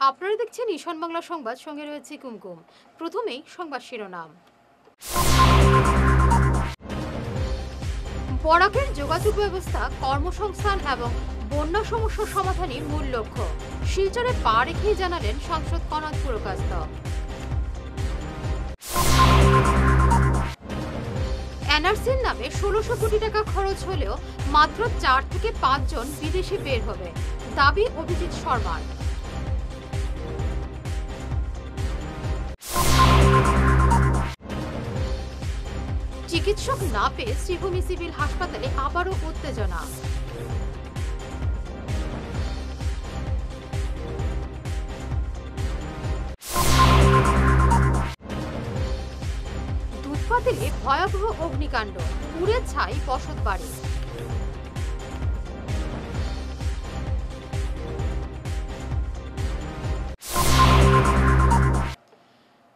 আপনারা দেখছেন ঈশান বাংলা সংবাদ, সঙ্গে রয়েছে কুমকুম। প্রথমেই সংবাদ শিরোনাম। বরাকের যোগাযোগ ব্যবস্থা, কর্মসংস্থান এবং বন্যা সমস্যার সমাধানই মূল লক্ষ্য। শিলচরে পা রেখেই জানালেন সাংসদ কনাদ পুরকায়স্থ। এনআরসির নামে ১৬০০ কোটি টাকা খরচ হলেও মাত্র ৪ থেকে ৫ জন বিদেশি বের হবে, দাবি অভিজিৎ শর্মার। চিকিৎসক না পেয়ে শ্রীভূমি সিভিল হাসপাতালে আবারও উত্তেজনা। দুধপাতিলে ভয়াবহ অগ্নিকাণ্ড, পুড়ে ছাই বসত বাড়ি।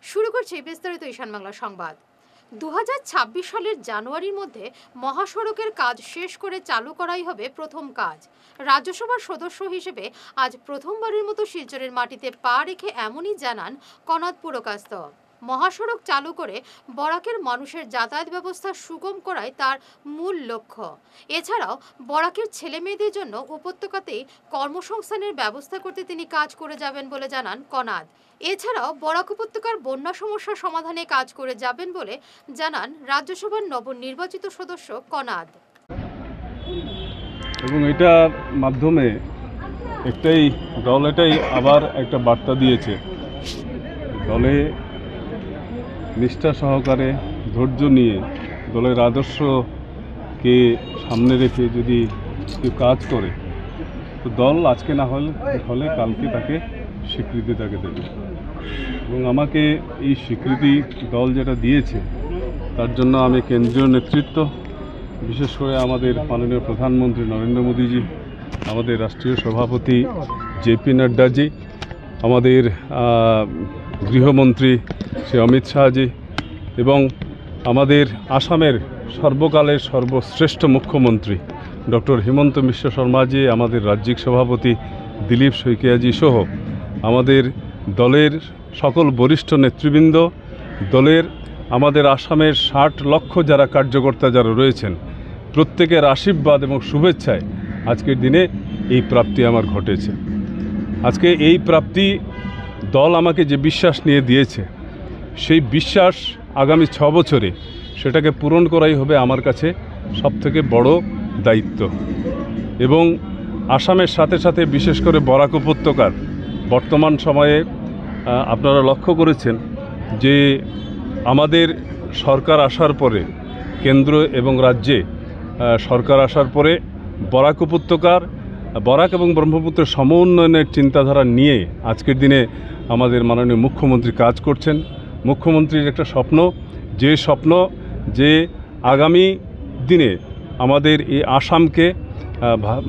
শুরু করছি বিস্তারিত ঈশান বাংলা সংবাদ। ২০২৬ সালের জানুয়ারির মধ্যে মহাসড়কের কাজ শেষ করে চালু করাই হবে প্রথম কাজ। রাজ্যসভার সদস্য হিসেবে আজ প্রথমবারের মতো শিলচরের মাটিতে পা রেখে এমনই জানান কনাদ পুরকায়স্থ। মহাসড়ক চালু করে বরাকের মানুষের যাতায়াত ব্যবস্থা সুগম করাই তার মূল লক্ষ্য। এছাড়াও বরাকের ছেলে মেয়েদের জন্য উপত্যকাতেই কর্মসংস্থানের ব্যবস্থা করতে তিনি কাজ করে যাবেন বলে জানান কনাদ। এছাড়াও বরাক উপত্যকার বন্যা সমস্যা সমাধানে কাজ করে যাবেন বলে জানান রাজ্যসভার নবনির্বাচিত সদস্য কনাদ। এবং এটার মাধ্যমে এটাই আবার একটা বার্তা দিয়েছে, দলে নিষ্ঠা সহকারে ধৈর্য নিয়ে দলের আদর্শকে সামনে রেখে যদি কেউ কাজ করে তো দল আজকে না হলে কালকে তাকে স্বীকৃতি দেবে। এবং আমাকে এই স্বীকৃতি দল যেটা দিয়েছে তার জন্য আমি কেন্দ্রীয় নেতৃত্ব, বিশেষ করে আমাদের মাননীয় প্রধানমন্ত্রী নরেন্দ্র মোদীজি, আমাদের রাষ্ট্রীয় সভাপতি জেপি নাড্ডাজি, আমাদের গৃহমন্ত্রী শ্রী অমিত শাহজি এবং আমাদের আসামের সর্বকালের সর্বশ্রেষ্ঠ মুখ্যমন্ত্রী ডক্টর হিমন্ত বিশ্ব শর্মাজি, আমাদের রাজ্যিক সভাপতি দিলীপ শইকিয়াজি সহ আমাদের দলের সকল বরিষ্ঠ নেতৃবৃন্দ, দলের আমাদের আসামের ৬০ লক্ষ যারা কার্যকর্তা যারা রয়েছেন, প্রত্যেকের আশীর্বাদ এবং শুভেচ্ছায় আজকের দিনে এই প্রাপ্তি আমার ঘটেছে। আজকে এই প্রাপ্তি দল আমাকে যে বিশ্বাস নিয়ে দিয়েছে, সেই বিশ্বাস আগামী ৬ বছরে সেটাকে পূরণ করাই হবে আমার কাছে সবথেকে বড় দায়িত্ব। এবং আসামের সাথে সাথে বিশেষ করে বরাক উপত্যকার বর্তমান সময়ে আপনারা লক্ষ্য করেছেন যে আমাদের সরকার আসার পরে, কেন্দ্র এবং রাজ্যে সরকার আসার পরে বরাক উপত্যকার, বরাক এবং ব্রহ্মপুত্রের সমউন্নয়নের চিন্তাধারা নিয়ে আজকের দিনে আমাদের মাননীয় মুখ্যমন্ত্রী কাজ করছেন। মুখ্যমন্ত্রীর একটা স্বপ্ন, যে আগামী দিনে আমাদের এই আসামকে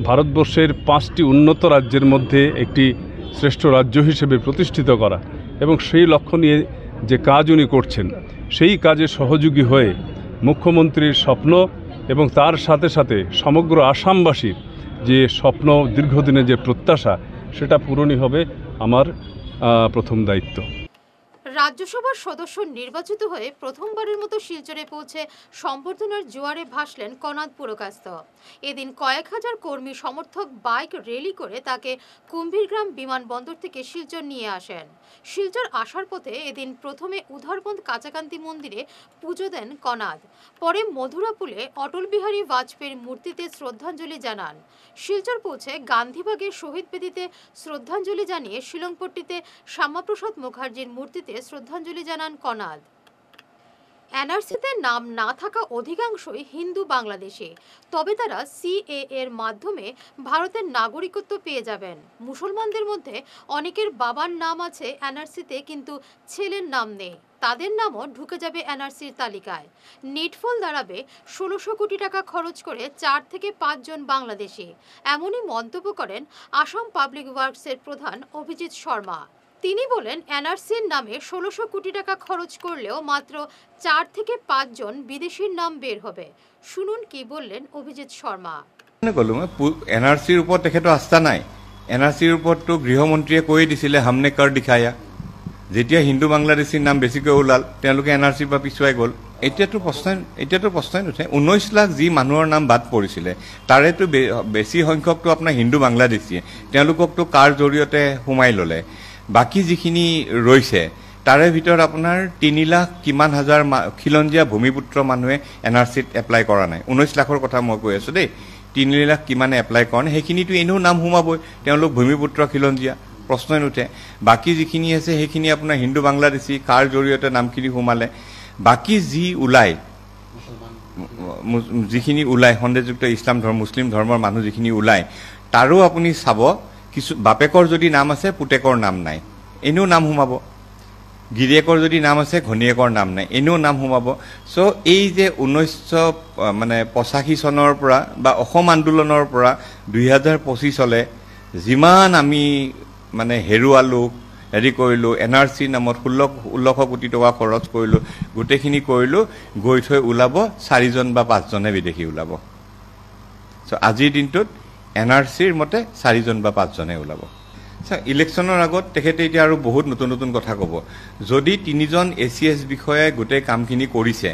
ভারতবর্ষের 5টি উন্নত রাজ্যের মধ্যে একটি শ্রেষ্ঠ রাজ্য হিসেবে প্রতিষ্ঠিত করা, এবং সেই লক্ষ্য নিয়ে যে কাজ উনি করছেন সেই কাজে সহযোগী হয়ে মুখ্যমন্ত্রীর স্বপ্ন এবং তার সাথে সাথে সমগ্র আসামবাসীর যে স্বপ্ন, দীর্ঘদিনের যে প্রত্যাশা, সেটা পূরণই হবে আমার প্রথম দায়িত্ব। রাজ্যসভার সদস্য নির্বাচিত হয়ে প্রথমবারের মতো শিলচরে পৌঁছে সম্বর্ধনার জোয়ারে ভাসলেন কনাদ পুরকায়স্থ। এদিন কয়েক হাজার কর্মী সমর্থক বাইক র্যালি করে তাকে কুম্ভীরগ্রাম বিমানবন্দর থেকে শিলচর নিয়ে আসেন। শিলচর আসার পথে এদিন প্রথমে উধারবন্দ কাচাকান্তি মন্দিরে পুজো দেন কনাদ, পরে মধুরাপুলে অটল বিহারী বাজপেয়ীর মূর্তিতে শ্রদ্ধাঞ্জলি জানান। শিলচর পৌঁছে গান্ধীবাগের শহীদ বেদিতে শ্রদ্ধাঞ্জলি জানিয়ে শিলংপট্টিতে শ্যামাপ্রসাদ মুখার্জির মূর্তিতে শ্রদ্ধাঞ্জলি জানান কনাদ। এনআরসিতে নাম না থাকা অধিকাংশই হিন্দু বাংলাদেশি, তবে তারা সিএএ এর মাধ্যমে ভারতের নাগরিকত্ব পেয়ে যাবেন। মুসলমানদের মধ্যে অনেকের বাবার নাম আছে এনআরসিতে, কিন্তু ছেলের নাম নেই, তাদের নামও ঢুকে যাবে এনআরসির তালিকায়। নেটফল দাঁড়াবে ১৬০০ কোটি টাকা খরচ করে ৪ থেকে ৫ জন বাংলাদেশি, এমনই মন্তব্য করেন আসাম পাবলিক ওয়ার্কসের প্রধান অভিজিৎ শর্মা। তিনি বলেন, এনআরসির নামে ১৬০০ কোটি টাকা খরচ করলেও মাত্র ৪ থেকে ৫ জন বিদেশির নাম বের হবে। শুনুন কি বললেন অভিজিৎ শর্মা। এনআরসিৰ ওপৰত তেখেতৰ আস্থা নাই, NRCৰ ওপৰতো গৃহমন্ত্ৰীয়ে কৈয়ে দিছিলে হামনে কৰ দিখায়া। যেতিয়া হিন্দু বাংলাদেশীৰ নাম বেছিকৈ ওলাল তেওঁলোকে NRCৰ পৰা পিছুৱাই গ'ল। এতিয়াতো প্ৰশ্নই নুঠে। 19 লাখ যি মানুহৰ নাম বাদ পৰিছিলে তাৰেতো বেছি সংখ্যকটো আপোনাৰ হিন্দু বাংলাদেশীয়ে, তেওঁলোককতো কাৰ জৰিয়তে সোমাই ল'লে। বাকী যিখিনি ৰৈছে তাৰে ভিতৰত আপোনাৰ 3 লাখ কিমান হাজাৰ খিলঞ্জীয়া ভূমিপুত্ৰ মানুহে NRCত এপ্লাই কৰা নাই। 19 লাখৰ কথা মই কৈ আছোঁ দেই। 3 লাখ কিমানে এপ্লাই কৰা নাই, সেইখিনিতো এনেও নাম সোমাবই, তেওঁলোক ভূমিপুত্ৰ খিলঞ্জীয়া, প্ৰশ্নই নুঠে। বাকী যিখিনি আছে সেইখিনি আপোনাৰ হিন্দু বাংলাদেশী, কাৰ জৰিয়তে নামখিনি সোমালে। বাকী যিখিনি ওলায় সন্দেহযুক্ত ইছলাম ধৰ্ম মুছলিম ধৰ্মৰ মানুহ যিখিনি ওলায় তাৰো আপুনি চাব, কিছু বাপেকৰ যদি নাম আছে পুতেকৰ নাম নাই, এনেও নাম সোমাব। গিৰিয়েকৰ যদি নাম আছে ঘনীয়েকৰ নাম নাই, এনেও নাম সোমাব। চ' এই যে 1985 চনৰ পৰা বা অসম আন্দোলনৰ পৰা 2025 যিমান আমি হেৰুৱালোঁ, হেৰি কৰিলোঁ, NRC নামত 1600 কোটি টকা খৰচ কৰিলোঁ, গোটেইখিনি কৰিলোঁ, গৈ থৈ ওলাব 4জন বা 5জনে বিদেশী ওলাব। চ' আজিৰ দিনটোত NRCৰ মতে 4জন বা 5জনে ওলাব। ইলেকশ্যনৰ আগত তেখেতে এতিয়া আৰু বহুত নতুন নতুন কথা ক'ব। যদি 3জন ACS বিষয়াই গোটেই কামখিনি কৰিছে,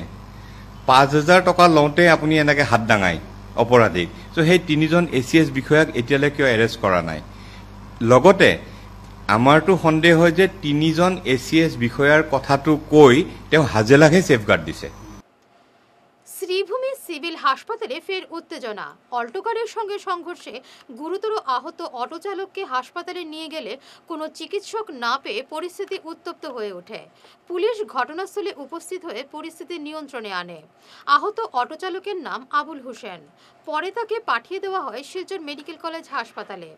5,000 টকা লওঁতে আপুনি এনেকৈ হাত দাঙাই অপৰাধীক, চ' সেই 3জন ACS বিষয়াক এতিয়ালৈ কিয় এৰেষ্ট কৰা নাই? লগতে আমাৰতো সন্দেহ হয় যে 3জন ACS বিষয়াৰ কথাটো কৈ তেওঁ হাজেলাকহে সেফগার্ড দিছে। শ্রীভূমি সিভিল হাসপাতালে ফের উত্তেজনা। অল্টোকারের সঙ্গে সংঘর্ষে গুরুতর আহত অটো চালককে হাসপাতালে নিয়ে গেলে কোনো চিকিৎসক না পেয়ে পরিস্থিতি উত্তপ্ত হয়ে ওঠে। পুলিশ ঘটনাস্থলে উপস্থিত হয়ে পরিস্থিতি নিয়ন্ত্রণে আনে। আহত অটো চালকের নাম আবুল হোসেন। পরে তাকে পাঠিয়ে দেওয়া হয় শিলচর মেডিকেল কলেজ হাসপাতালে।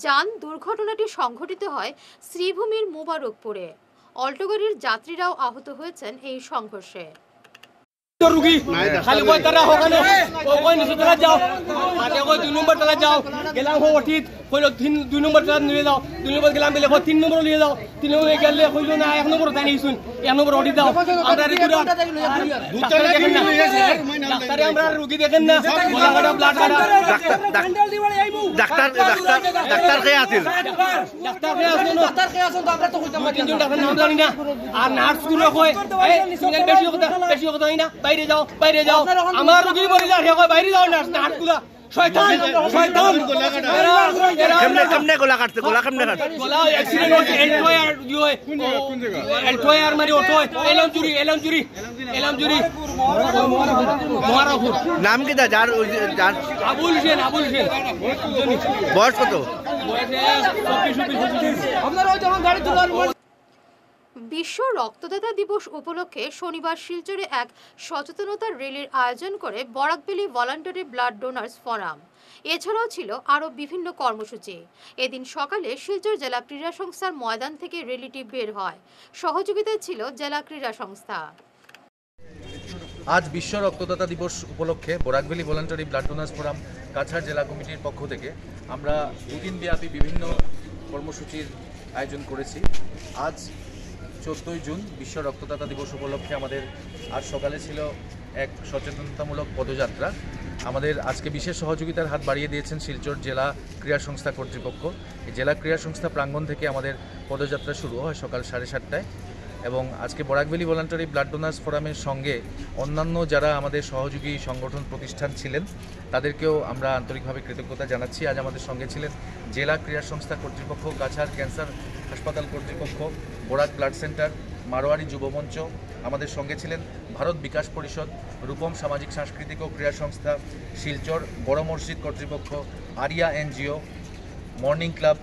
যান দুর্ঘটনাটি সংঘটিত হয় শ্রীভূমির মোবারকপুরে। অল্টো গাড়ির যাত্রীরাও আহত হয়েছেন এই সংঘর্ষে। रुकी खाली कोई तरह होगा ना कोई नहीं तला जाओ आगे कोई 2 नंबर तला जाओ गेला हो उठित कोई 2 नंबर तला ले जाओ 2 नंबर गेला मिले 3 नंबर ले जाओ 3 नंबर गेले কইলো না 1 নম্বর তাই নিছুন 1 নম্বর উঠি দাও আমরা রিকুরা ডাক্তারে আমরা রোগী দেখেন না গোলাঘাটা ব্লাড কাটা ডাক্তার কে আছিল ডাক্তার কে আসুন তো আমরা তো কইতাম তিনজন ডাক্তার নাম জানি না আর নার্স গুলো কয় এই সিগন্যাল বেশি কথা না বাইরে যাও আমার রোগী মরে যায় হে কয় বাইরে যাও নার্স গুলো শয়তান কেমনে গোলা কাটতে গোলা অ্যাক্সিডেন্ট হচ্ছে এলটোয়ার মানে অটো এলাম চুরি মহারাপুর নাম কি যার আবুল হোসেন বয়স কত? বিশ্ব রক্তদাতা দিবস উপলক্ষে শনিবার শিলচরে এক সচেতনতা র্যালির আয়োজন করে বরাকভ্যালি ভলান্টারি ব্লাড ডোনার্স ফোরাম। এছাড়াও ছিল আরও বিভিন্ন কর্মসূচি। এদিন সকালে শিলচর জেলা ক্রীড়া সংস্থার ময়দান থেকে র্যালিটি বের হয়। সহযোগিতায় ছিল জেলা ক্রীড়া সংস্থা। আজ বিশ্ব রক্তদাতা দিবস উপলক্ষে Barak Valley voluntary blood donors forum Cachar জেলা কমিটির পক্ষ থেকে আমরা দুদিনব্যাপী বিভিন্ন কর্মসূচির আয়োজন করেছি। আজ 14 জুন বিশ্ব রক্তদাতা দিবস উপলক্ষে আমাদের আজ সকালে ছিল এক সচেতনতামূলক পদযাত্রা। আমাদের আজকে বিশেষ সহযোগিতার হাত বাড়িয়ে দিয়েছেন শিলচর জেলা ক্রীড়া সংস্থা কর্তৃপক্ষ। এই জেলা ক্রীড়া সংস্থা প্রাঙ্গণ থেকে আমাদের পদযাত্রা শুরু হয় সকাল 7:30টায় এবং আজকে বরাকভ্যালি ভলান্টারি ব্লাড ডোনার্স ফোরামের সঙ্গে অন্যান্য যারা আমাদের সহযোগী সংগঠন প্রতিষ্ঠান ছিলেন তাদেরকেও আমরা আন্তরিকভাবে কৃতজ্ঞতা জানাচ্ছি। আজ আমাদের সঙ্গে ছিলেন জেলা ক্রীড়া সংস্থা কর্তৃপক্ষ, কাছাড় ক্যান্সার হাসপাতাল কর্তৃপক্ষ, বরাক ব্লাড সেন্টার, মারোয়ারি যুবমঞ্চ, আমাদের সঙ্গে ছিলেন ভারত বিকাশ পরিষদ, রূপম সামাজিক সাংস্কৃতিক ও ক্রীড়া সংস্থা, শিলচর বড় মসজিদ কর্তৃপক্ষ, আরিয়া NGO, মর্নিং ক্লাব,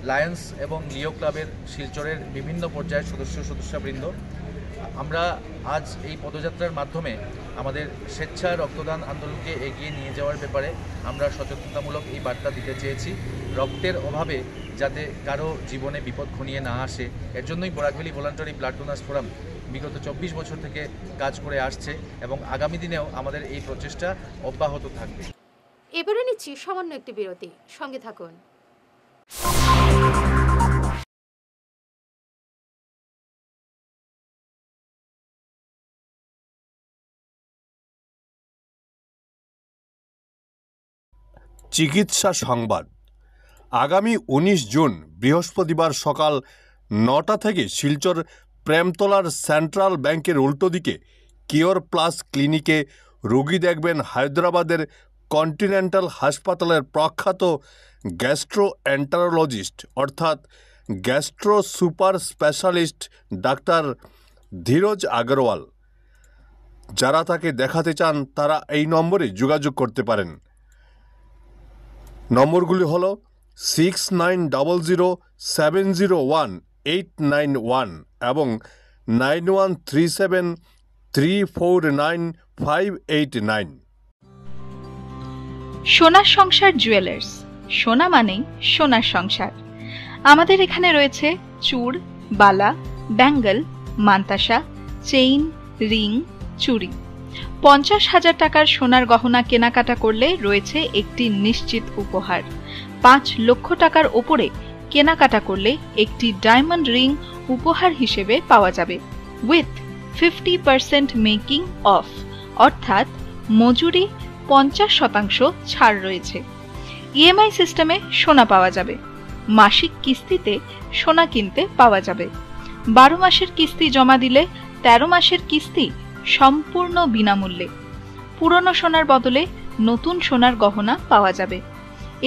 লায়ন্স এবং লিও ক্লাবের শিলচরের বিভিন্ন পর্যায়ের সদস্যবৃন্দ। আমরা আজ এই পদযাত্রার মাধ্যমে আমাদের স্বেচ্ছা রক্তদান আন্দোলনকে এগিয়ে নিয়ে যাওয়ার ব্যাপারে আমরা সচেতনতামূলক এই বার্তা দিতে চেয়েছি। রক্তের অভাবে যাতে কারো জীবনে বিপদ ঘনিয়ে না আসে, এর জন্যই বরাকভ্যালি ভলান্টারি ব্লাড ডোনার্স ফোরাম বিগত 24 বছর থেকে কাজ করে আসছে এবং আগামী দিনেও আমাদের এই প্রচেষ্টা অব্যাহত থাকবে। এবারে নিচ্ছি সামান্য একটি বিরতি, সঙ্গে থাকুন। চিকিৎসা সংবাদ। আগামী 19 জুন বৃহস্পতিবার সকাল 9টা থেকে শিলচর প্রেমতলার সেন্ট্রাল ব্যাংকের উল্টো দিকে কিওর প্লাস ক্লিনিকে রোগী দেখবেন হায়দ্রাবাদের কন্টিনেন্টাল হাসপাতালের প্রখ্যাত গ্যাস্ট্রোএন্টারোলজিস্ট অর্থাৎ gastro super specialist doctor Dheeraj Agarwal. যারা তাকে দেখাতে চান তারা এই নম্বরে যোগাযোগ করতে পারেন। নম্বরগুলি হল 6900701891 এবং 9137349589। সোনার সংসার জুয়েলার্স, সোনা মানেই সোনার সংসার। আমাদের এখানে রয়েছে চূড়, বালা, ব্যাঙ্গল, মান্তাসা, চেইন, রিং, চুড়ি। 50,000 টাকার সোনার গহনা কেনাকাটা করলে রয়েছে একটি নিশ্চিত উপহার। 5 লক্ষ টাকার ওপরে কেনাকাটা করলে একটি ডায়মন্ড রিং উপহার হিসেবে পাওয়া যাবে উইথ 50% মেকিং অফ, অর্থাৎ মজুরি 50% ছাড় রয়েছে। ইএমআই সিস্টেমে সোনা পাওয়া যাবে। মাসিক কিস্তিতে সোনা কিনতে পাওয়া যাবে। 12 মাসের কিস্তি জমা দিলে 13 মাসের কিস্তি সম্পূর্ণ বিনামূল্যে। পুরনো সোনার বদলে নতুন সোনার গহনা পাওয়া যাবে।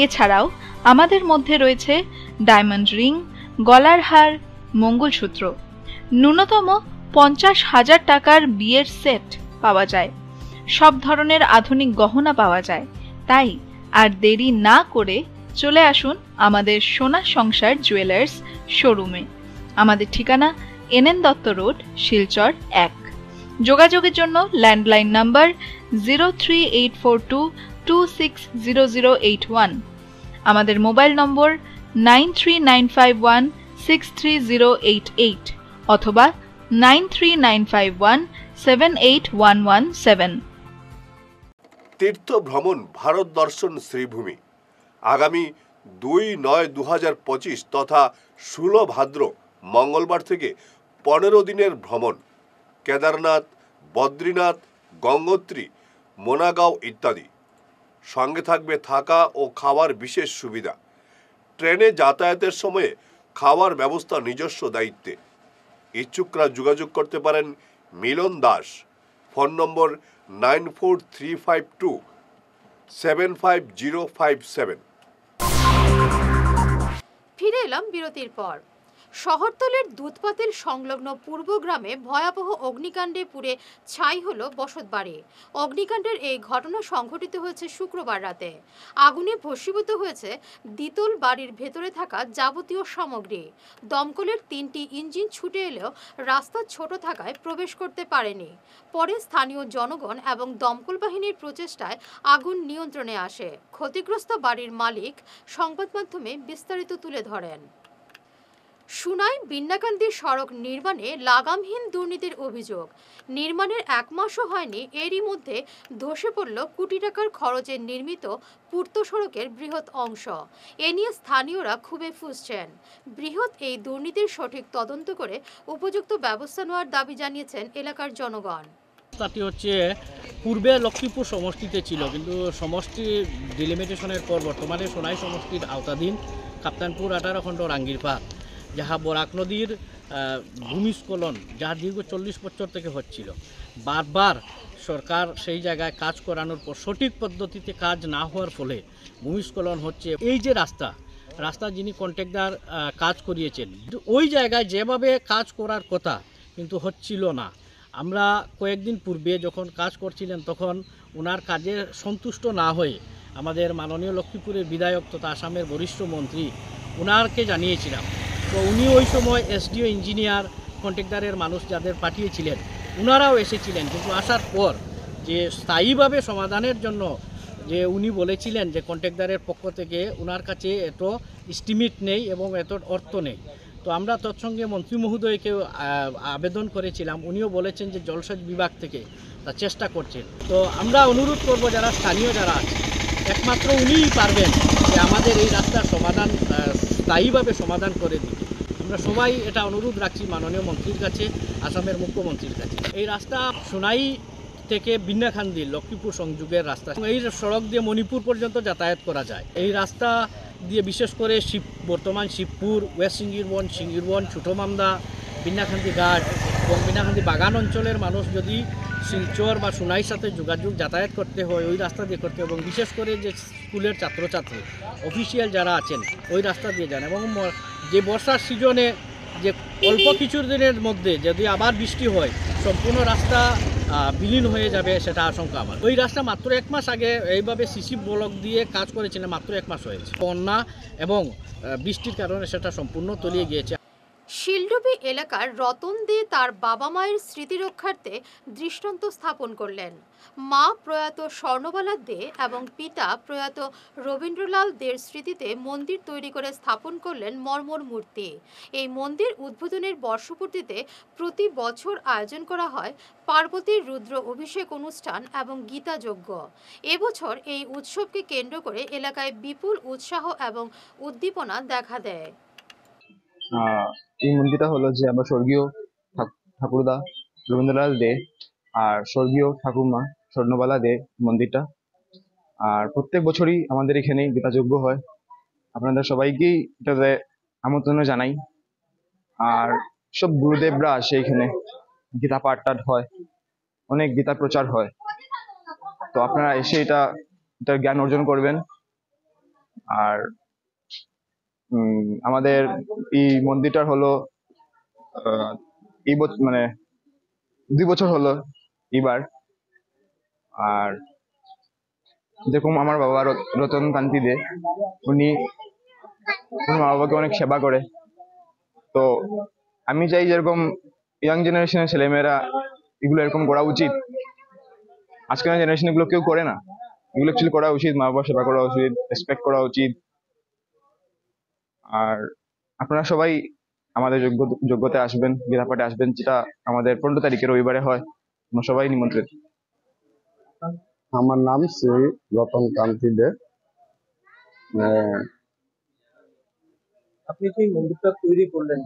এছাড়াও আমাদের মধ্যে রয়েছে ডায়মন্ড রিং, গলার হার, মঙ্গলসূত্র। ন্যূনতম 50,000 টাকার বিয়ের সেট পাওয়া যায়। সব ধরনের আধুনিক গহনা পাওয়া যায়। তাই আর দেরি না করে চলে আসুন আমাদের সোনা সংসার জুয়েলার্স শোরুমে। আমাদের ঠিকানা NN দত্ত রোড, শিলচর 1। যোগাযোগের জন্য ল্যান্ডলাইন নাম্বার 03842260081, আমাদের মোবাইল নম্বর 9395163088 অথবা 9395178117। তীর্থ ভ্রমণ ভারত দর্শন শ্রীভূমি আগামী 2/9/2025 তথা 16 ভাদ্র মঙ্গলবার থেকে 15 দিনের ভ্রমণ। কেদারনাথ, বদ্রীনাথ, গঙ্গোত্রী, মোনাগাঁও ইত্যাদি। সঙ্গে থাকবে থাকা ও খাওয়ার বিশেষ সুবিধা। ট্রেনে যাতায়াতের সময়ে খাওয়ার ব্যবস্থা নিজস্ব দায়িত্বে। ইচ্ছুকরা যোগাযোগ করতে পারেন মিলন দাস। ফোন নম্বর 9435275057। ফিরে এলাম বিরতির পর। শহরতলির দুধপাতিল সংলগ্ন পূর্বগ্রামে ভয়াবহ অগ্নিকাণ্ডে পুড়ে ছাই হলো বসতবাড়ি। অগ্নিকাণ্ডের এই ঘটনা সংঘটিত হয়েছে শুক্রবার রাতে। আগুনে ভস্মীভূত হয়েছে দ্বিতল বাড়ির ভেতরে থাকা যাবতীয় সামগ্রী। দমকলের 3টি ইঞ্জিন ছুটে এলেও রাস্তা ছোট থাকায় প্রবেশ করতে পারেনি। পরে স্থানীয় জনগণ এবং দমকল বাহিনীর প্রচেষ্টায় আগুন নিয়ন্ত্রণে আসে। ক্ষতিগ্রস্ত বাড়ির মালিক সংবাদ মাধ্যমে বিস্তারিত তুলে ধরেন। সুনাই বিন্নাকান্দি সড়ক নির্মাণে লাগামহীন দুর্নীতির অভিযোগ। নির্মাণের 1 মাসও হয়নি, এরই মধ্যে ধসে পড়ল কোটি টাকার খরচে নির্মিত পূর্ত সড়কের বৃহৎ অংশ। এ নিয়ে স্থানীয়রা ক্ষোভে ফুঁসছেন। বৃহৎ এই দুর্নীতির সঠিক তদন্ত করে উপযুক্ত ব্যবস্থা নেওয়ার দাবি জানিয়েছেন এলাকার জনগণ। রাস্তাটি হচ্ছে পূর্বে লক্ষ্মীপুর সমষ্টিতে ছিল, কিন্তু সমষ্টি ডিলিমিটেশনের পর বর্তমানে সোনাই সমষ্টির আওতাধীন কাপ্তানপুর 18 খণ্ড রাঙ্গিরপাড়, যাহা বরাক নদীর ভূমিস্খলন যাহা দীর্ঘ 40 বছর থেকে হচ্ছিল। বারবার সরকার সেই জায়গায় কাজ করানোর পর সঠিক পদ্ধতিতে কাজ না হওয়ার ফলে ভূমিস্খলন হচ্ছে। এই যে রাস্তা যিনি কন্ট্রাক্টর কাজ করিয়েছেন, ওই জায়গায় যেভাবে কাজ করার কথা কিন্তু হচ্ছিল না। আমরা কয়েকদিন পূর্বে যখন কাজ করছিলেন তখন ওনার কাজে সন্তুষ্ট না হয়ে আমাদের মাননীয় লক্ষ্মীপুরের বিধায়ক তথা আসামের বরিষ্ঠ মন্ত্রী ওনারকে জানিয়েছিলাম। তো উনি ওই সময় SDO ইঞ্জিনিয়ার কন্ট্রাক্টরের মানুষ যাদের পাঠিয়েছিলেন ওনারাও এসেছিলেন, কিন্তু আসার পর যে স্থায়ীভাবে সমাধানের জন্য যে উনি বলেছিলেন যে কন্ট্রাক্টরের পক্ষ থেকে ওনার কাছে এত এস্টিমেট নেই এবং এত অর্থ নেই। তো আমরা তৎসঙ্গে মন্ত্রী মহোদয়কে আবেদন করেছিলাম, উনিও বলেছেন যে জলসেচ বিভাগ থেকে তা চেষ্টা করছেন। তো আমরা অনুরোধ করব যারা স্থানীয় যারা আছে, একমাত্র উনিই পারবেন যে আমাদের এই রাস্তার সমাধান স্থায়ীভাবে সমাধান করে দিতে। আমরা সবাই এটা অনুরোধ রাখছি মাননীয় মন্ত্রীর কাছে, আসামের মুখ্যমন্ত্রীর কাছে। এই রাস্তা সোনাই থেকে বিন্নাকান্দি লক্ষ্মীপুর সংযোগের রাস্তা, এই সড়ক দিয়ে মণিপুর পর্যন্ত যাতায়াত করা যায়। এই রাস্তা দিয়ে বিশেষ করে বর্তমান শিবপুর, ওয়েস্ট সিঙ্গিরবন, ছোটো মামদা, বিনাখান্তি ঘাট এবং বিনাখান্তি বাগান অঞ্চলের মানুষ যদি শিলচর বা সোনাইর সাথে যোগাযোগ যাতায়াত করতে হয় ওই রাস্তা দিয়ে করতে, এবং বিশেষ করে যে স্কুলের ছাত্রছাত্রী অফিসিয়াল যারা আছেন ওই রাস্তা দিয়ে যান, এবং যে বর্ষার সিজনে যে অল্প কিছু দিনের মধ্যে যদি আবার বৃষ্টি হয় সম্পূর্ণ রাস্তা বিলীন হয়ে যাবে, সেটা আশঙ্কা আমার। ওই রাস্তা মাত্র 1 মাস আগে এইভাবে সিসি ব্লক দিয়ে কাজ করেছিলেন, মাত্র 1 মাস হয়েছে। বন্যা এবং বৃষ্টির কারণে সেটা সম্পূর্ণ তলিয়ে গিয়েছে। শিলডুবি এলাকার রতন দে তার বাবা মায়ের স্মৃতি রক্ষার্থে দৃষ্টান্ত স্থাপন করলেন। মা প্রয়াত স্বর্ণবালা দে এবং পিতা প্রয়াত রবীন্দ্রলাল দের স্মৃতিতে মন্দির তৈরি করে স্থাপন করলেন মর্মর মূর্তি। এই মন্দির উদ্বোধনের বর্ষপূর্তিতে প্রতি বছর আয়োজন করা হয় পার্বতীর রুদ্র অভিষেক অনুষ্ঠান এবং গীতাযজ্ঞ। এবছর এই উৎসবকে কেন্দ্র করে এলাকায় বিপুল উৎসাহ এবং উদ্দীপনা দেখা দেয়। এই মন্দিরটা হলো যে আমরা স্বর্গীয় ঠাকুরদা রবীন্দ্রলাল দে আর স্বর্গীয় ঠাকুরমা স্বর্ণবালা দে মন্দিরটা। আর প্রত্যেক বছরই আমাদের এখানে গীতাযজ্ঞ হয়। আপনাদের সবাইকেই এটাতে আমন্ত্রণ জানাই। আর সব গুরুদেবরা আসে এখানে, গীতা পাঠ টাঠ হয়, অনেক গীতা প্রচার হয়। তো আপনারা এসে এটার জ্ঞান অর্জন করবেন। আর আমাদের এই মন্দিরটার হলো এই মানে 2 বছর হলো এবার। আর দেখুন আমার বাবা রতন কান্তি দে, উনি মা বাবাকে অনেক সেবা করে। তো আমি চাই যেরকম ইয়াং জেনারেশনের ছেলেমেয়েরা এগুলো এরকম করা উচিত। আজকের জেনারেশন এগুলো কেউ করে না, এগুলো অ্যাকচুয়ালি করা উচিত। মা বাবার সেবা করা উচিত, রেসপেক্ট করা উচিত। আর আপনারা সবাই আমাদের যোগ্যতে আসবেন, গীতাপাঠে আসবেন, যেটা আমাদের 15 তারিখে রবিবারে হয়। আমরা সবাই নিমন্ত্রিত। আমার নাম শ্রী রতন কান্তি দে। আপনি কি মন্দিরটা তৈরি করলেন?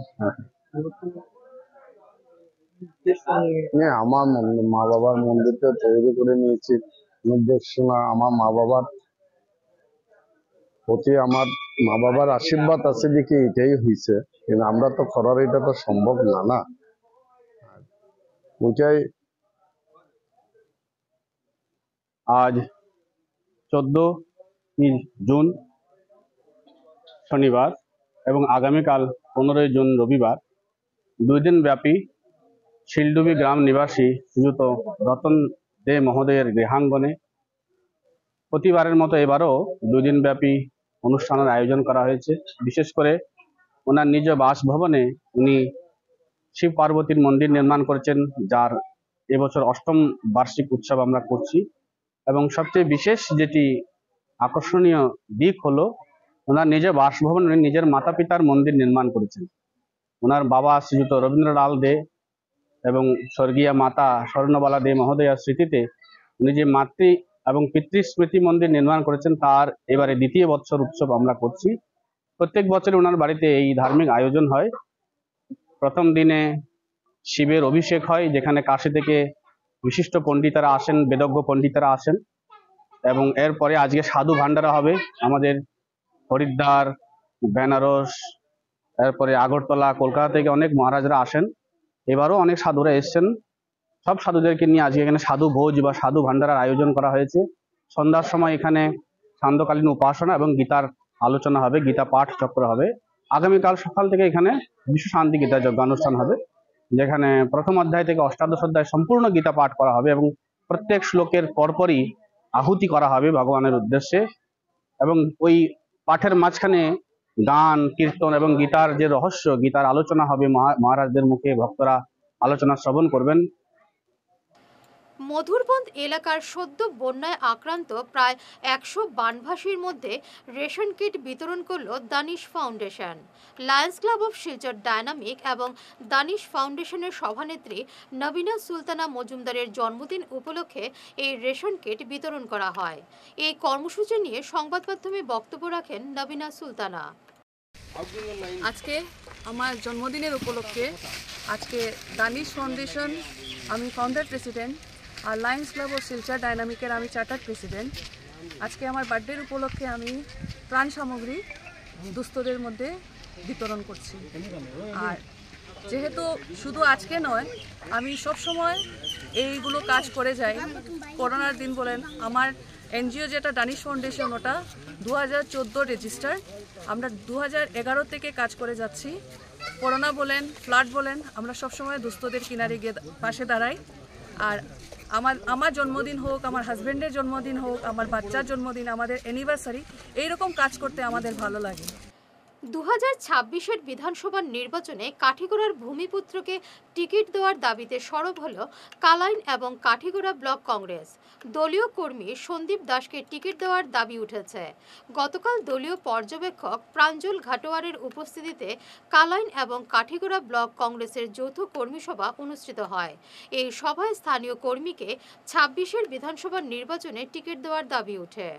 আমার মা বাবার মন্দিরটা তৈরি করে নিয়েছি। নির্দেশনা আমার মা বাবার প্রতি, আমার মা বাবার আশীর্বাদ আছে দেখি এটাই হয়েছে। কিন্তু আমরা তো করার এটা তো সম্ভব না। ওইটাই আজ 14 জুন শনিবার এবং আগামীকাল 15 জুন রবিবার 2 দিন ব্যাপী শিলডুবি গ্রাম নিবাসী শ্রীযুত রতন দে মহোদয়ের গৃহাঙ্গনে প্রতিবারের মতো এবারও 2 দিন ব্যাপী অনুষ্ঠানের আয়োজন করা হয়েছে। বিশেষ করে ওনার নিজ বাসভবনে উনি শিব পার্বতীর মন্দির নির্মাণ করেছেন, যার এবছর 8ম বার্ষিক উৎসব আমরা করছি। এবং সবচেয়ে বিশেষ যেটি আকর্ষণীয় দিক হলো ওনার নিজের বাসভবনে নিজের মাতা পিতার মন্দির নির্মাণ করেছেন। ওনার বাবা শ্রীযুত রবীন্দ্রলাল দে এবং স্বর্গীয় মাতা স্বর্ণবালা দে মহোদয়ার স্মৃতিতে উনি যে মাতৃ এবং পিতৃ স্মৃতি মন্দির নির্মাণ করেছেন, তার এবারে 2য় বৎসর উৎসব আমরা করছি। প্রত্যেক বছর ওনার বাড়িতে এই ধার্মিক আয়োজন হয়। প্রথম দিনে শিবের অভিষেক হয়, যেখানে কাশী থেকে বিশিষ্ট পণ্ডিতেরা আসেন, বেদজ্ঞ পণ্ডিতেরা আসেন। এবং এরপরে আজকে সাধু ভান্ডারা হবে। আমাদের হরিদ্বার, বেনারস, এরপরে আগরতলা, কলকাতা থেকে অনেক মহারাজরা আসেন। এবারও অনেক সাধুরা এসছেন। সব সাধুদেরকে নিয়ে আজকে এখানে সাধু ভোজ বা সাধু ভান্ডারার আয়োজন করা হয়েছে। সন্ধ্যার সময় এখানে সান্ধ্যকালীন উপাসনা এবং গীতার আলোচনা হবে, গীতা পাঠ চক্র হবে। আগামীকাল সকাল থেকে এখানে বিশ্ব শান্তি গীতা যজ্ঞানুষ্ঠান হবে, যেখানে প্রথম অধ্যায় থেকে অষ্টাদশ অধ্যায় সম্পূর্ণ গীতা পাঠ করা হবে এবং প্রত্যেক শ্লোকের পরপরই আহুতি করা হবে ভগবানের উদ্দেশ্যে। এবং ওই পাঠের মাঝখানে গান, কীর্তন এবং গীতার যে রহস্য, গীতার আলোচনা হবে। মহারাজদের মুখে ভক্তরা আলোচনা শ্রবণ করবেন। মধুরবন্দ এলাকার সদ্য বন্যায় আক্রান্ত প্রায় 100 বানভাসীর মধ্যে রেশন কিট বিতরণ করল Danish foundation. Lions club of Silchar dynamic এবং দানিশ ফাউন্ডেশনের সভানেত্রী নবীনা সুলতানা মজুমদারের জন্মদিন উপলক্ষে এই রেশন কিট বিতরণ করা হয়। এই কর্মসূচি নিয়ে সংবাদ মাধ্যমে বক্তব্য রাখেন নবীনা সুলতানা। আজকে আমার জন্মদিনের উপলক্ষে আজকে দানিশ ফাউন্ডেশন, আমি ফাউন্ডার প্রেসিডেন্ট, আর লায়ন্স ক্লাব অফ শিলচর ডায়নামিকের আমি চার্টার প্রেসিডেন্ট। আজকে আমার বার্থডের উপলক্ষে আমি ত্রাণ সামগ্রী দুস্থদের মধ্যে বিতরণ করছি। আর যেহেতু শুধু আজকে নয়, আমি সব সময় এইগুলো কাজ করে যাই। করোনার দিন বলেন, আমার এনজিও যেটা ডানিশ ফাউন্ডেশন, ওটা 2014 রেজিস্টার। আমরা 2011 থেকে কাজ করে যাচ্ছি। করোনা বলেন, ফ্লাড বলেন, আমরা সবসময় দুস্থদের কিনারে গিয়ে পাশে দাঁড়াই। আর আমার জন্মদিন হোক, আমার হাজব্যান্ডের জন্মদিন হোক, আমার বাচ্চার জন্মদিন, আমাদের অ্যানিভার্সারি, এইরকম কাজ করতে আমাদের ভালো লাগে। 2026-এর বিধানসভা নির্বাচনে কাঠিগড়ার ভূমিপুত্রকে টিকিট দেওয়ার দাবিতে সরব হল কালাইন এবং কাঠিগড়া ব্লক কংগ্রেস। দলীয় কর্মী সন্দীপ দাসকে টিকিট দেওয়ার দাবি উঠেছে। গতকাল দলীয় পর্যবেক্ষক প্রাঞ্জল ঘাটোয়ারের উপস্থিতিতে কালাইন এবং কাঠিগড়া ব্লক কংগ্রেসের যৌথ কর্মী সভা অনুষ্ঠিত হয়। এই সভায় স্থানীয় কর্মীকে 26-এর বিধানসভা নির্বাচনে টিকিট দেওয়ার দাবি ওঠে।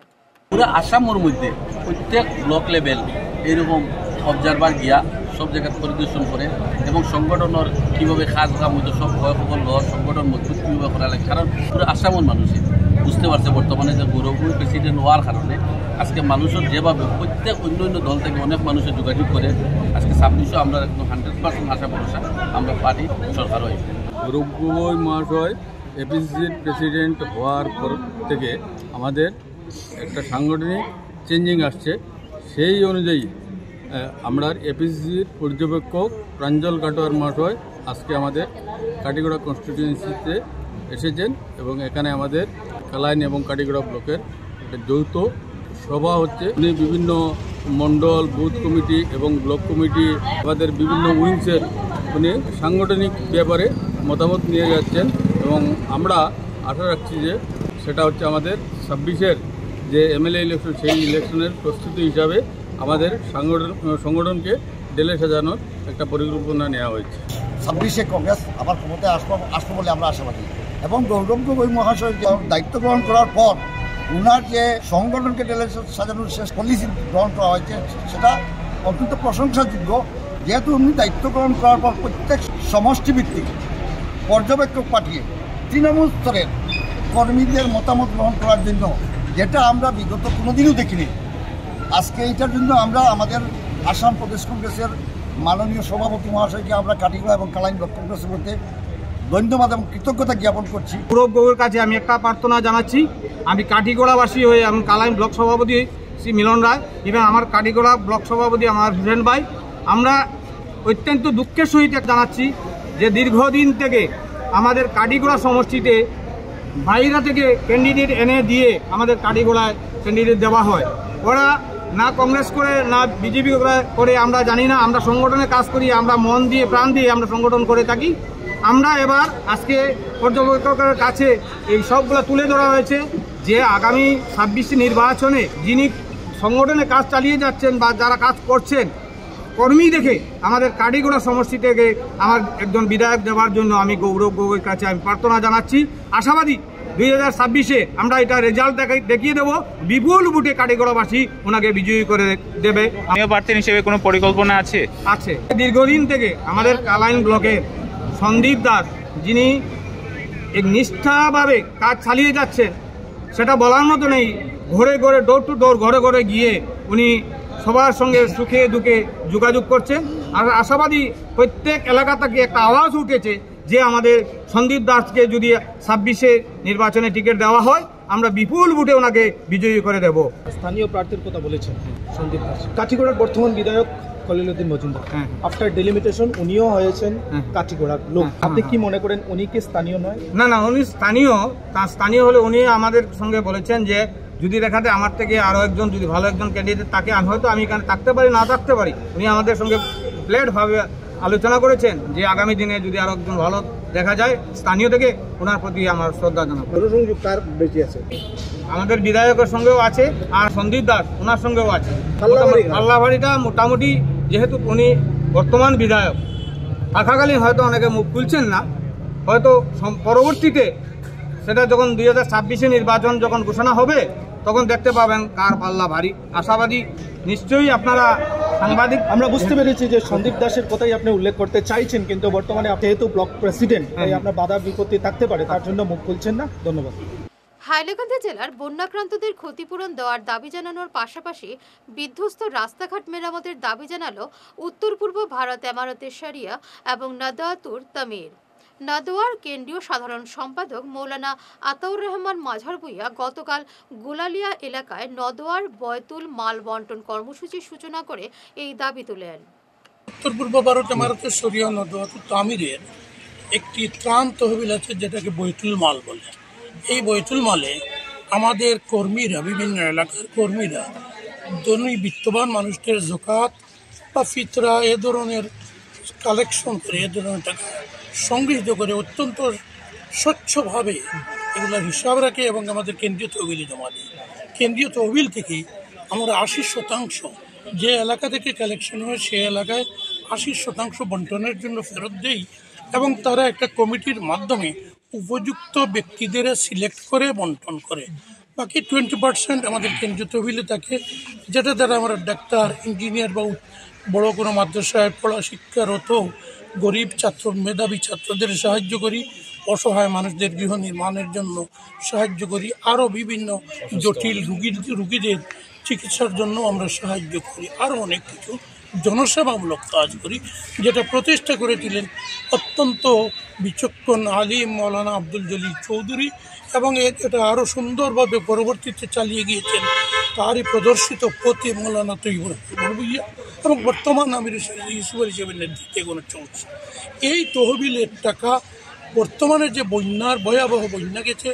পুরো আসামের মধ্যে প্রত্যেক ব্লক লেভেল এরকম অবজারভার গিয়া সব জায়গা পরিদর্শন করে এবং সংগঠনের কীভাবে কাজ কাম হইতো সব সকল সংগঠন মজবুত কীভাবে করা লাগে। কারণ পুরো আসামের মানুষই বুঝতে পারছে বর্তমানে যে গৌরবপুর প্রেসিডেন্ট হওয়ার কারণে আজকে মানুষের যেভাবে প্রত্যেক অন্য অন্য দল থেকে অনেক মানুষের যোগাযোগ করে আজকে 26 আমরা একদম 100% আশা ভরসা আমরা পার্টি সরকার হই। গৌরব মহাশয় এপিসির প্রেসিডেন্ট হওয়ার পর থেকে আমাদের একটা সাংগঠনিক চেঞ্জিং আসছে। সেই অনুযায়ী আমরা এপিসির পর্যবেক্ষক প্রাঞ্জল ঘাটোয়ার মহাশয় আজকে আমাদের কাঠিগড়া কনস্টিটিউয়েন্সিতে এসেছেন এবং এখানে আমাদের কালাইন এবং কাঠিগড়া ব্লকের একটা যৌথ সভা হচ্ছে। উনি বিভিন্ন মণ্ডল, বুথ কমিটি এবং ব্লক কমিটি, আমাদের বিভিন্ন উইংসের উনি সাংগঠনিক ব্যাপারে মতামত নিয়ে যাচ্ছেন এবং আমরা আশা রাখছি যে সেটা হচ্ছে আমাদের 26-এর যে এমএলএ ইলেকশন, সেই ইলেকশনের প্রস্তুতি হিসাবে আমাদের সংগঠনকে ঢেলে সাজানোর একটা পরিকল্পনা নেওয়া হয়েছে। 26-এ কংগ্রেস আবার ক্ষমতায় আসবো বলে আমরা আশাবাদী এবং গৌরব গগৈ মহাশয় দায়িত্ব গ্রহণ করার পর ওনার যে সংগঠনকে ঢেলে সাজানোর শেষ পলিসি গ্রহণ করা হয়েছে সেটা অত্যন্ত প্রশংসাযোগ্য। যেহেতু উনি দায়িত্ব গ্রহণ করার পর প্রত্যেক সমষ্টিভিত্তিক পর্যবেক্ষক পাঠিয়ে তৃণমূল স্তরের কর্মীদের মতামত গ্রহণ করার জন্য, যেটা আমরা বিগত কোনোদিনও দেখিনি। আজকে এইটার জন্য আমরা আমাদের আসাম প্রদেশ কংগ্রেসের মাননীয় সভাপতি মহাশয়কে আমরা কাঠিগড়া এবং কালাইন ব্লক কংগ্রেসের মধ্যে ধন্যবাদ এবং কৃতজ্ঞতা জ্ঞাপন করছি। গৌরব গগৈর কাছে আমি একটা প্রার্থনা জানাচ্ছি। আমি কাঠিগড়াবাসী হয়ে এবং কালাইন ব্লক সভাপতি শ্রী মিলন রায় এবং আমার কাঠিগড়া ব্লক সভাপতি আমার হুসেন ভাই, আমরা অত্যন্ত দুঃখের সহিত জানাচ্ছি যে দীর্ঘদিন থেকে আমাদের কাঠিগড়া সমষ্টিতে বাইরে থেকে ক্যান্ডিডেট এনে দিয়ে আমাদের কাঠিগড়ায় ক্যান্ডিডেট দেওয়া হয়। ওরা না কংগ্রেস করে না বিজেপি করে আমরা জানি না। আমরা সংগঠনে কাজ করি, আমরা মন দিয়ে প্রাণ দিয়ে আমরা সংগঠন করে থাকি। আমরা এবার আজকে পর্যবেক্ষকের কাছে এই সবগুলো তুলে ধরা হয়েছে যে আগামী 26 নির্বাচনে যিনি সংগঠনে কাজ চালিয়ে যাচ্ছেন বা যারা কাজ করছেন কর্মী দেখে আমাদের কাঠিগড়া সমষ্টি থেকে আমার একজন বিধায়ক দেওয়ার জন্য আমি গৌরব গগৈর কাছে আমি প্রার্থনা জানাচ্ছি। আশাবাদী 2026-এ আমরা এটা রেজাল্ট দেখিয়ে দেবো, বিপুল ভোটে কাঠিগড়াবাসী ওনাকে বিজয়ী করে দেবে। প্রার্থী হিসেবে কোনো পরিকল্পনা আছে? আছে। দীর্ঘদিন থেকে আমাদের কালাইন ব্লকের সন্দীপ দাস, যিনি এক নিষ্ঠাভাবে কাজ চালিয়ে যাচ্ছেন, সেটা বলার মতো নেই। ঘরে ঘরে, ডোর টু ডোর, ঘরে ঘরে গিয়ে উনি সবার সঙ্গে সুখে দুঃখে যোগাযোগ করছেন। আর আশাবাদী প্রত্যেক এলাকা থেকে একটা আওয়াজ উঠেছে যে আমাদের সন্দীপ দাসকে যদি 26-এ নির্বাচনে টিকিট দেওয়া হয় আমরা বিপুল ভোটে ওনাকে বিজয়ী করে দেব। স্থানীয় প্রার্থীর কথা বলেছেন সন্দীপ দাস, কাঠিগড়ার বর্তমান বিধায়ক খলিলুদ্দিন মজুমদার। আফটার ডিলিমিটেশন উনিও হয়েছেন কাঠিগড়ার লোক। আপনি কি মনে করেন উনি কি স্থানীয় নয়? না না, উনি স্থানীয় হলে উনি আমাদের সঙ্গে বলেছেন যে যদি দেখাতে আমার থেকে আরও একজন যদি ভালো একজন ক্যান্ডিডেট তাকে হয়তো আমি এখানে থাকতে পারি, না থাকতে পারি। উনি আমাদের সঙ্গে প্লেটভাবে আলোচনা করেছেন যে আগামী দিনে যদি আরও একজন ভালো দেখা যায় স্থানীয় থেকে, ওনার প্রতি আমার শ্রদ্ধা জানাবো। জনসংযোগ কার বেশি আছে? আমাদের বিধায়কের সঙ্গেও আছে আর সন্দীপ দাস ওনার সঙ্গেও আছে। পাল্লাবাড়িটা মোটামুটি, যেহেতু উনি বর্তমান বিধায়ক থাকাকালীন হয়তো অনেকে মুখ খুলছেন না, হয়তো পরবর্তীতে সেটা যখন 2026-এ নির্বাচন যখন ঘোষণা হবে তখন দেখতে পাবেন কার পাল্লা ভারী। আশাবাদী নিশ্চয়ই আপনারা সাংবাদিক। আমরা বুঝতে পেরেছি যে সন্দীপ দাসের কথাই আপনি উল্লেখ করতে চাইছেন, কিন্তু বর্তমানে যেহেতু ব্লক প্রেসিডেন্ট তাই আপনার বাধা বিপত্তি থাকতে পারে, তার জন্য মুখ খুলছেন না। ধন্যবাদ। হাইলাকান্দি জেলার বন্যাক্রান্তদের ক্ষতিপূরণ দেওয়ার দাবি জানানোর পাশাপাশি বিধ্বস্ত রাস্তাঘাট মেরামতের দাবি জানালো উত্তর পূর্ব ভারত এমারতে শরিয়া এবং নাদাতুর তামির। নাদোয়ার কেন্দ্রীয় সাধারণ সম্পাদক মৌলানা আতাউর রহমান মাঝার ভূঁইয়া গতকাল গুলালিয়া এলাকায় নদোয়ার বয়তুল মাল বন্টন কর্মসূচির সূচনা করে এই দাবি তোলেন। উত্তর পূর্ব ভারত এমারতে শরিয়া নাদোয়াতুর তামিরের একটি ত্রাণ তহবিল আছে যেটাকে বৈতুল মাল বলে। এই বৈতুল মালে আমাদের কর্মীরা, বিভিন্ন এলাকার কর্মীরা ধনী বিত্তবান মানুষদের যাকাত বা ফিতরা এ ধরনের কালেকশন করে, এ ধরনের টাকা সংগৃহীত করে অত্যন্ত স্বচ্ছভাবে এগুলোর হিসাব রাখে এবং আমাদের কেন্দ্রীয় তহবিলে জমা দেয়। কেন্দ্রীয় তহবিল থেকে আমরা 80% যে এলাকা থেকে কালেকশন হয় সে এলাকায় 80% বন্টনের জন্য ফেরত দেই এবং তারা একটা কমিটির মাধ্যমে উপযুক্ত ব্যক্তিদের সিলেক্ট করে বন্টন করে। বাকি 20% আমাদের কেন্দ্রীয় তহবিলে থাকে, যেটা দ্বারা আমরা ডাক্তার, ইঞ্জিনিয়ার বা বড় কোনো মাদ্রাসায় পড়া শিক্ষারত গরিব ছাত্র, মেধাবী ছাত্রদের সাহায্য করি, অসহায় মানুষদের গৃহ নির্মাণের জন্য সাহায্য করি, আরও বিভিন্ন জটিল রুগীদের চিকিৎসার জন্য আমরা সাহায্য করি, আরও অনেক কিছু জনসেবামূলক কাজ করি, যেটা প্রতিষ্ঠা করেছিলেন অত্যন্ত বিচক্ষণ আলিম মৌলানা আব্দুল জলিল চৌধুরী এবং এটা আরও সুন্দরভাবে পরবর্তীতে চালিয়ে গিয়েছেন তারই প্রদর্শিত পথে মৌলানা তৈবুর ভুইয়া এবং বর্তমান আমির ইউসুফ হিসেবে নেতৃত্বে এগোনো চলছে। এই তহবিলের টাকা বর্তমানে যে ভয়াবহ বন্যা গেছে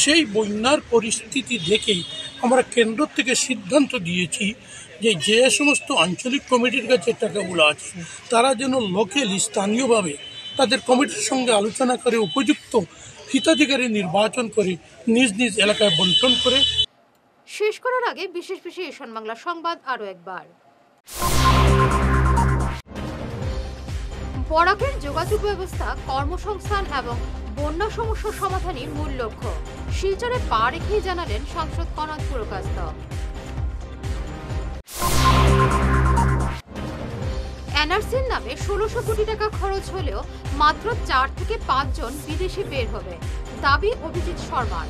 সেই বন্যার পরিস্থিতি দেখেই আমরা কেন্দ্র থেকে সিদ্ধান্ত দিয়েছি যে সমস্ত আঞ্চলিক কমিটির কাছে টাকাগুলো আছে তারা যেন স্থানীয়ভাবে তাদের কমিটির সঙ্গে আলোচনা করে উপযুক্ত হিতাধিকারী নির্বাচন করে নিজ নিজ এলাকায় বন্টন করে। শেষ করার আগে বিশেষ ঈশান বাংলা সংবাদ আরও একবার। বরাকের যোগাযোগ ব্যবস্থা, কর্মসংস্থান এবং বন্যা সমস্যার সমাধানই মূল লক্ষ্য, শিলচরে পা রেখেই জানালেন সাংসদ কনাদ পুরকাস্ত। এনআরসির নামে 1600 কোটি টাকা খরচ হলেও মাত্র 4 থেকে 5 জন বিদেশে বের হবে, দাবি অভিজিৎ শর্মার।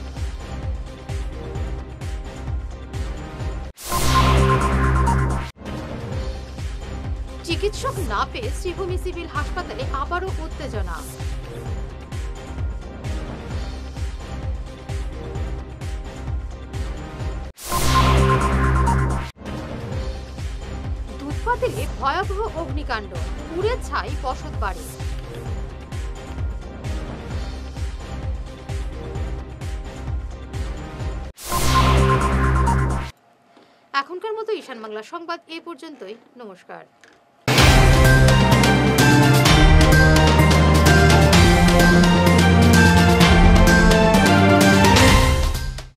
চিকিৎসক না পেয়ে শ্রীভূমি সিভিল হাসপাতালে আবারও উত্তেজনা। দুধপাতিলে ভয়াবহ অগ্নিকাণ্ড, পুড়ে ছাই বসত বাড়ি। এখনকার মতো ঈশান বাংলা সংবাদ এই পর্যন্তই। নমস্কার।